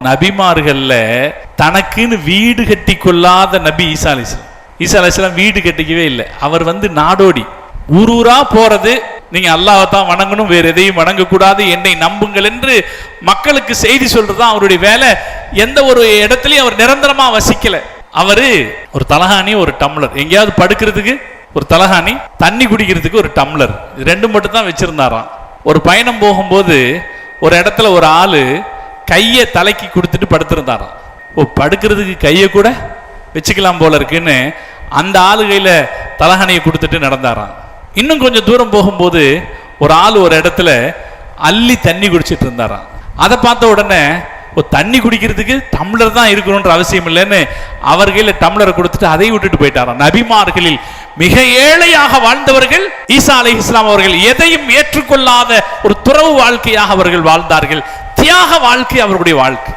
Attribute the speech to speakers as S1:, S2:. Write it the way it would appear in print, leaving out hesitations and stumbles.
S1: நபிமார்கள்ல தனக்குன்னு வீடு கட்டி கொள்ளாத நபி ஈசா அலைஹிஸ்ஸலாம். ஈசா அலைஹிஸ்ஸலாம் வீடு கட்டிக்கவே இல்லை. அவர் நாடோடி ஊரூரா போறது, நீங்க அல்லாஹ்வை தான் வணங்கணும், வேற எதையும் வணங்கக்கூடாது, என்னை நம்புங்கள் என்று மக்களுக்கு செய்தி சொல்றதுதான் அவருடைய வேலை. எந்த ஒரு இடத்துலயும் அவர் நிரந்தரமா வசிக்கல. அவரு ஒரு தலகாணி, ஒரு டம்ளர், எங்கேயாவது படுக்கிறதுக்கு ஒரு தலகாணி, தண்ணி குடிக்கிறதுக்கு ஒரு டம்ளர், இது ரெண்டு மட்டும் தான் வச்சிருந்தாராம். ஒரு பயணம் போகும்போது ஒரு இடத்துல ஒரு ஆளு கையை தலைக்கு கொடுத்துட்டு படுத்திருந்தாராம். படுக்கிறதுக்கு கையை கூட வச்சுக்கலாம் போல இருக்குன்னு அந்த ஆளு கையில தலகாணியை கொடுத்துட்டு நடந்தாராம். இன்னும் கொஞ்சம் தூரம் போகும்போது ஒரு ஆள் ஒரு இடத்துல அள்ளி தண்ணி குடிச்சிட்டு இருந்தாராம். அதை பார்த்த உடனே தண்ணி குடிக்கிறதுக்கு டம்ளர் தான் இருக்கணும்ன்ற அவசியம் இல்லைன்னு அவர் கையில டம்ளரை கொடுத்துட்டு அதை விட்டுட்டு போயிட்டாராம். நபிமார்களில் மிக ஏழையாக வாழ்ந்தவர்கள் ஈசா அலைஹிஸ்ஸலாம் அவர்கள். எதையும் ஏற்றுக்கொள்ளாத ஒரு துறவு வாழ்க்கையாக அவர்கள் வாழ்ந்தார்கள். தியாக வாழ்க்கை அவர்களுடைய வாழ்க்கை.